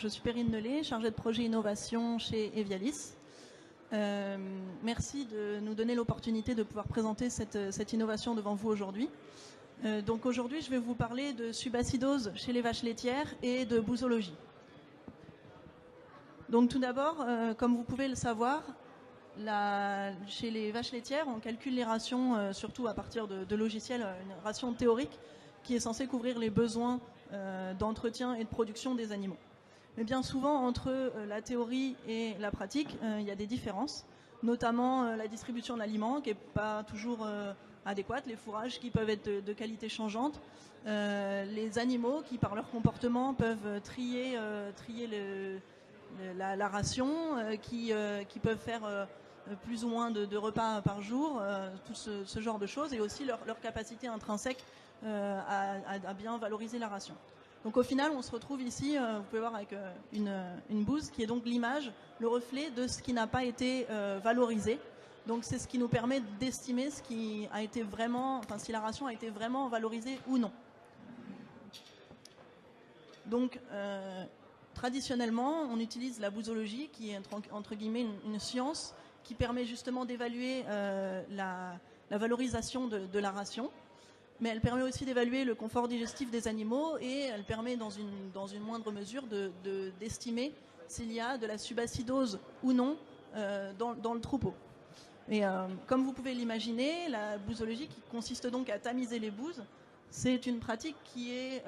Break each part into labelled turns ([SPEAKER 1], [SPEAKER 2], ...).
[SPEAKER 1] Je suis Perrine Nellet, chargée de projet innovation chez Evialis. Merci de nous donner l'opportunité de pouvoir présenter cette innovation devant vous aujourd'hui. Donc aujourd'hui, je vais vous parler de subacidose chez les vaches laitières et de bousologie. Donc tout d'abord, comme vous pouvez le savoir, chez les vaches laitières, on calcule les rations surtout à partir de logiciels, une ration théorique qui est censée couvrir les besoins d'entretien et de production des animaux. Mais bien souvent, entre la théorie et la pratique, il y a des différences, notamment la distribution de l'aliment qui n'est pas toujours adéquate, les fourrages qui peuvent être de qualité changeante, les animaux qui, par leur comportement, peuvent trier la ration, qui peuvent faire plus ou moins de repas par jour, tout ce genre de choses, et aussi leur capacité intrinsèque à bien valoriser la ration. Donc au final, on se retrouve ici, vous pouvez voir avec une bouse qui est donc l'image, le reflet de ce qui n'a pas été valorisé. Donc c'est ce qui nous permet d'estimer ce qui a été vraiment, enfin si la ration a été vraiment valorisée ou non. Donc traditionnellement, on utilise la bousologie, qui est entre guillemets une science qui permet justement d'évaluer la valorisation de la ration. Mais elle permet aussi d'évaluer le confort digestif des animaux et elle permet dans une moindre mesure d'estimer s'il y a de la subacidose ou non dans le troupeau. Et comme vous pouvez l'imaginer, la bousologie, qui consiste donc à tamiser les bouses, c'est une pratique qui est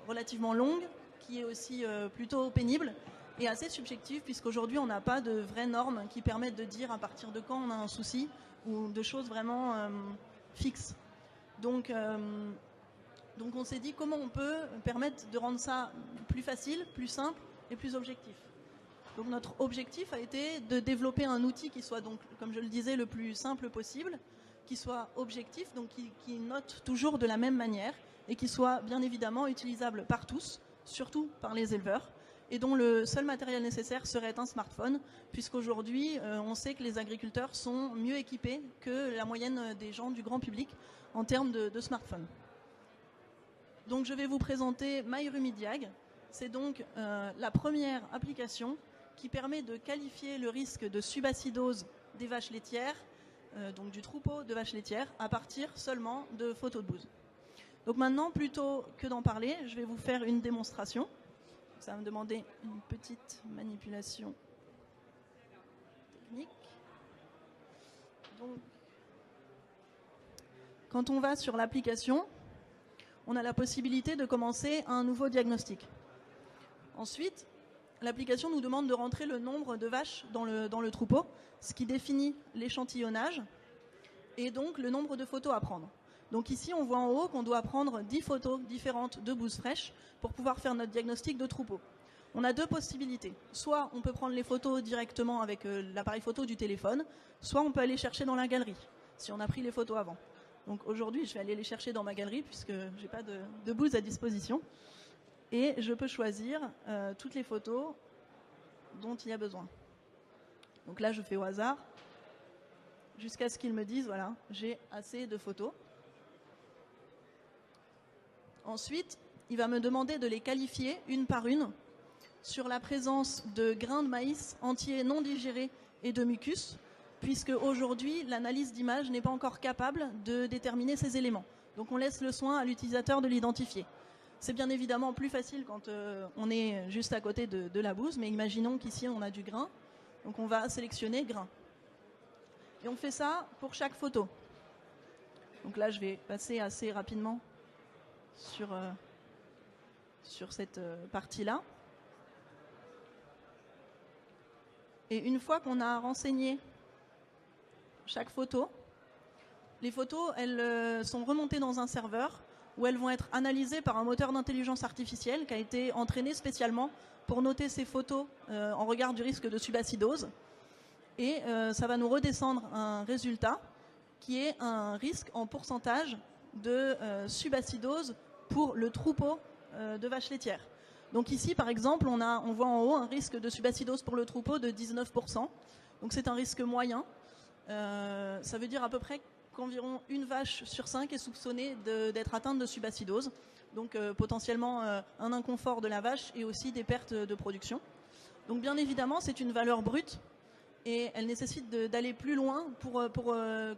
[SPEAKER 1] relativement longue, qui est aussi plutôt pénible et assez subjective, puisqu'aujourd'hui on n'a pas de vraies normes qui permettent de dire à partir de quand on a un souci ou de choses vraiment fixes. Donc on s'est dit comment on peut permettre de rendre ça plus facile, plus simple et plus objectif. Donc notre objectif a été de développer un outil qui soit donc, comme je le disais, le plus simple possible, qui soit objectif, donc qui note toujours de la même manière et qui soit bien évidemment utilisable par tous, surtout par les éleveurs, et dont le seul matériel nécessaire serait un smartphone, puisqu'aujourd'hui, on sait que les agriculteurs sont mieux équipés que la moyenne des gens du grand public en termes de smartphone. Donc je vais vous présenter MyRumidiag. C'est donc la première application qui permet de qualifier le risque de subacidose des vaches laitières, donc du troupeau de vaches laitières, à partir seulement de photos de bouse. Donc maintenant, plutôt que d'en parler, je vais vous faire une démonstration. Ça va me demander une petite manipulation technique. Donc, quand on va sur l'application, on a la possibilité de commencer un nouveau diagnostic. Ensuite, l'application nous demande de rentrer le nombre de vaches dans le troupeau, ce qui définit l'échantillonnage et donc le nombre de photos à prendre. Donc ici, on voit en haut qu'on doit prendre 10 photos différentes de bouses fraîches pour pouvoir faire notre diagnostic de troupeau. On a deux possibilités. Soit on peut prendre les photos directement avec l'appareil photo du téléphone, soit on peut aller chercher dans la galerie, si on a pris les photos avant. Donc aujourd'hui, je vais aller les chercher dans ma galerie puisque je n'ai pas de bouses à disposition. Et je peux choisir toutes les photos dont il y a besoin. Donc là, je fais au hasard, jusqu'à ce qu'ils me disent, voilà, j'ai assez de photos. Ensuite, il va me demander de les qualifier une par une sur la présence de grains de maïs entiers non digérés et de mucus, puisque aujourd'hui, l'analyse d'image n'est pas encore capable de déterminer ces éléments. Donc on laisse le soin à l'utilisateur de l'identifier. C'est bien évidemment plus facile quand on est juste à côté de la bouse, mais imaginons qu'ici on a du grain, donc on va sélectionner grain. Et on fait ça pour chaque photo. Donc là, je vais passer assez rapidement sur cette partie-là. Et une fois qu'on a renseigné chaque photo, les photos, elles sont remontées dans un serveur où elles vont être analysées par un moteur d'intelligence artificielle qui a été entraîné spécialement pour noter ces photos en regard du risque de subacidose. Et ça va nous redescendre un résultat qui est un risque en pourcentage de subacidose pour le troupeau de vaches laitières. Donc ici, par exemple, on voit en haut un risque de subacidose pour le troupeau de 19%. Donc c'est un risque moyen. Ça veut dire à peu près qu'environ une vache sur 5 est soupçonnée d'être atteinte de subacidose. Donc potentiellement un inconfort de la vache et aussi des pertes de production. Donc bien évidemment, c'est une valeur brute et elle nécessite d'aller plus loin pour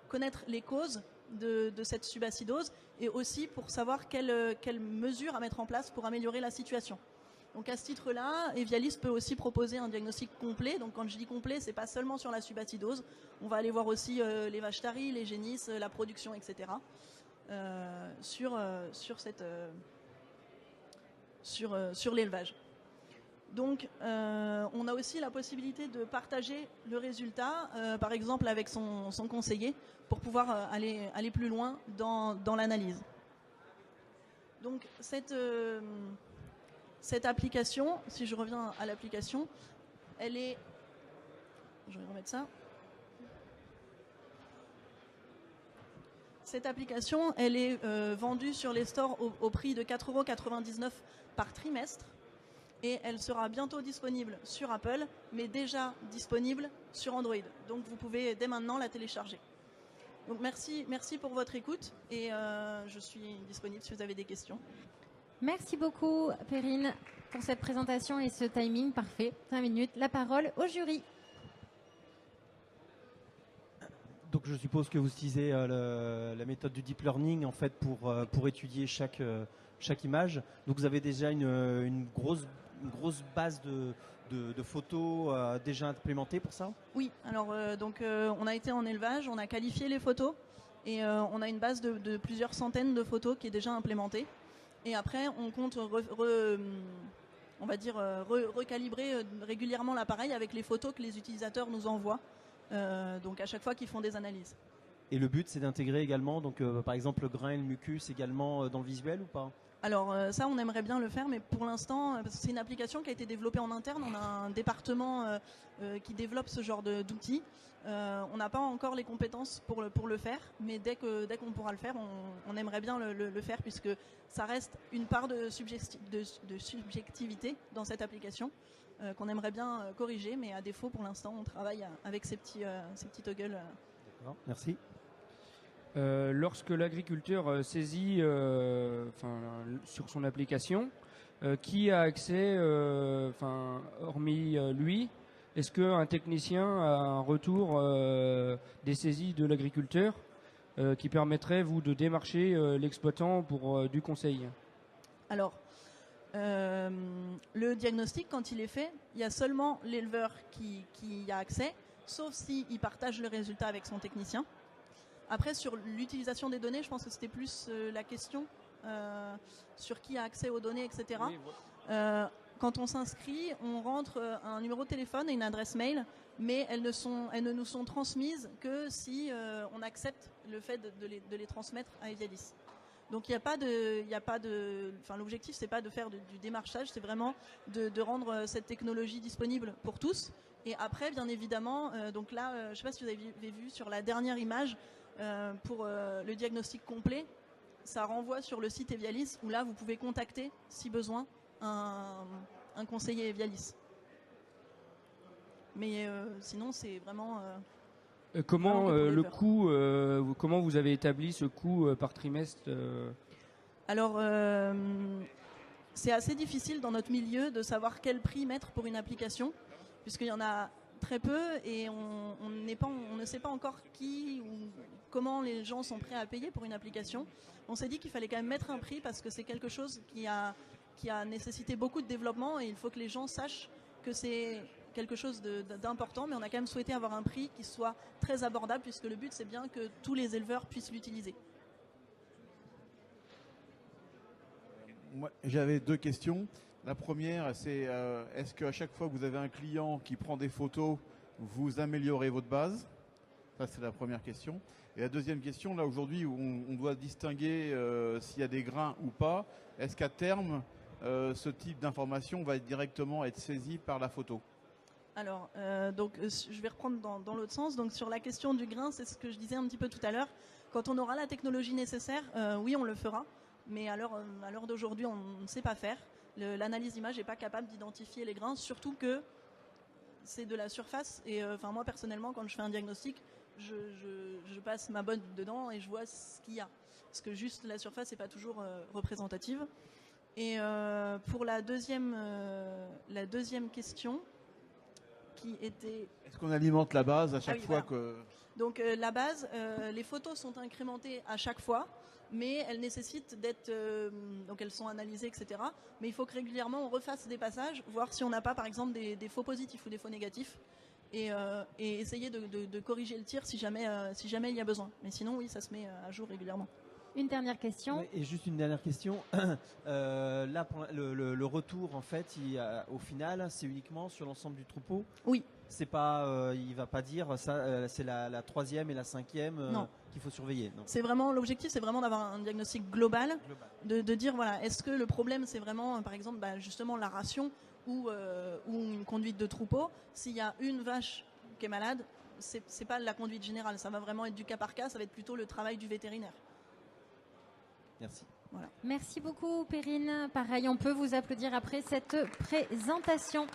[SPEAKER 1] connaître les causes de cette subacidose et aussi pour savoir quelles mesures à mettre en place pour améliorer la situation. Donc à ce titre-là, Evialis peut aussi proposer un diagnostic complet. Donc quand je dis complet, c'est pas seulement sur la subacidose. On va aller voir aussi les vaches taries, les génisses, la production, etc. Sur l'élevage. Donc on a aussi la possibilité de partager le résultat, par exemple avec son conseiller, pour pouvoir aller plus loin dans l'analyse. Donc cette application, si je reviens à l'application, elle est... Je vais remettre ça. Cette application, elle est vendue sur les stores au prix de 4,99 € par trimestre. Et elle sera bientôt disponible sur Apple, mais déjà disponible sur Android. Donc vous pouvez dès maintenant la télécharger. Donc merci pour votre écoute et je suis disponible si vous avez des questions.
[SPEAKER 2] Merci beaucoup, Perrine, pour cette présentation et ce timing parfait. 5 minutes. La parole au jury.
[SPEAKER 3] Donc je suppose que vous utilisez la méthode du deep learning en fait pour étudier chaque image. Donc vous avez déjà une grosse base de photos déjà implémentées pour ça?
[SPEAKER 1] Oui, alors on a été en élevage, on a qualifié les photos et on a une base de plusieurs centaines de photos qui est déjà implémentée. Et après, on compte recalibrer régulièrement l'appareil avec les photos que les utilisateurs nous envoient, donc à chaque fois qu'ils font des analyses.
[SPEAKER 3] Et le but, c'est d'intégrer également, donc par exemple, le grain et le mucus également dans le visuel ou pas?
[SPEAKER 1] Alors ça, on aimerait bien le faire, mais pour l'instant, parce que c'est une application qui a été développée en interne, on a un département qui développe ce genre d'outils. On n'a pas encore les compétences pour le faire, mais dès qu'on pourra le faire, on aimerait bien le faire, puisque ça reste une part de subjectivité dans cette application qu'on aimerait bien corriger, mais à défaut, pour l'instant, on travaille avec ces petits toggles.
[SPEAKER 3] D'accord, merci.
[SPEAKER 4] Lorsque l'agriculteur saisit sur son application, qui a accès, hormis lui, est-ce qu'un technicien a un retour des saisies de l'agriculteur qui permettrait, vous, de démarcher l'exploitant pour du conseil?
[SPEAKER 1] Alors, le diagnostic, quand il est fait, il y a seulement l'éleveur qui y a accès, sauf s'il partage le résultat avec son technicien. Après, sur l'utilisation des données, je pense que c'était plus la question sur qui a accès aux données, etc. Oui, quand on s'inscrit, on rentre un numéro de téléphone et une adresse mail, mais elles ne nous sont transmises que si on accepte le fait de les transmettre à Evialis. Donc l'objectif c'est pas de faire du démarchage, c'est vraiment de rendre cette technologie disponible pour tous. Et après, bien évidemment, donc là, je ne sais pas si vous avez vu sur la dernière image. Pour le diagnostic complet, ça renvoie sur le site Evialis où là vous pouvez contacter si besoin un conseiller Evialis. Mais sinon c'est vraiment
[SPEAKER 4] comment le coût, comment vous avez établi ce coût par trimestre?
[SPEAKER 1] Alors c'est assez difficile dans notre milieu de savoir quel prix mettre pour une application, puisqu'il y en a très peu et on ne sait pas encore qui ou comment les gens sont prêts à payer pour une application. On s'est dit qu'il fallait quand même mettre un prix parce que c'est quelque chose qui a nécessité beaucoup de développement et il faut que les gens sachent que c'est quelque chose d'important, mais on a quand même souhaité avoir un prix qui soit très abordable puisque le but c'est bien que tous les éleveurs puissent l'utiliser.
[SPEAKER 5] Moi, j'avais 2 questions. La première, c'est est-ce qu'à chaque fois que vous avez un client qui prend des photos, vous améliorez votre base? Ça, c'est la première question. Et la deuxième question, là, aujourd'hui, on doit distinguer s'il y a des grains ou pas. Est-ce qu'à terme, ce type d'information va directement être saisi par la photo?
[SPEAKER 1] Alors, je vais reprendre dans l'autre sens. Donc, sur la question du grain, c'est ce que je disais un petit peu tout à l'heure. Quand on aura la technologie nécessaire, oui, on le fera. Mais à l'heure d'aujourd'hui, on ne sait pas faire. L'analyse d'image n'est pas capable d'identifier les grains, surtout que c'est de la surface. Et moi, personnellement, quand je fais un diagnostic, je passe ma botte dedans et je vois ce qu'il y a. Parce que juste la surface n'est pas toujours représentative. Et pour la deuxième question, qui était...
[SPEAKER 5] Est-ce qu'on alimente la base à chaque fois
[SPEAKER 1] voilà. Donc la base, les photos sont incrémentées à chaque fois, mais elles nécessitent d'être... donc elles sont analysées, etc. Mais il faut que régulièrement on refasse des passages, voir si on n'a pas par exemple des faux positifs ou des faux négatifs, et essayer de corriger le tir si jamais il y a besoin. Mais sinon, oui, ça se met à jour régulièrement.
[SPEAKER 2] Une dernière question.
[SPEAKER 3] Et juste une dernière question. Là, pour le retour, en fait, au final, c'est uniquement sur l'ensemble du troupeau.
[SPEAKER 1] Oui.
[SPEAKER 3] C'est pas, il va pas dire ça. C'est la troisième et la cinquième qu'il faut surveiller. Non.
[SPEAKER 1] C'est vraiment l'objectif, c'est vraiment d'avoir un diagnostic global. De dire voilà, est-ce que le problème c'est vraiment, par exemple, justement la ration ou une conduite de troupeau. S'il y a une vache qui est malade, c'est pas la conduite générale. Ça va vraiment être du cas par cas. Ça va être plutôt le travail du vétérinaire.
[SPEAKER 3] Merci.
[SPEAKER 1] Voilà.
[SPEAKER 2] Merci beaucoup, Perrine. Pareil, on peut vous applaudir après cette présentation.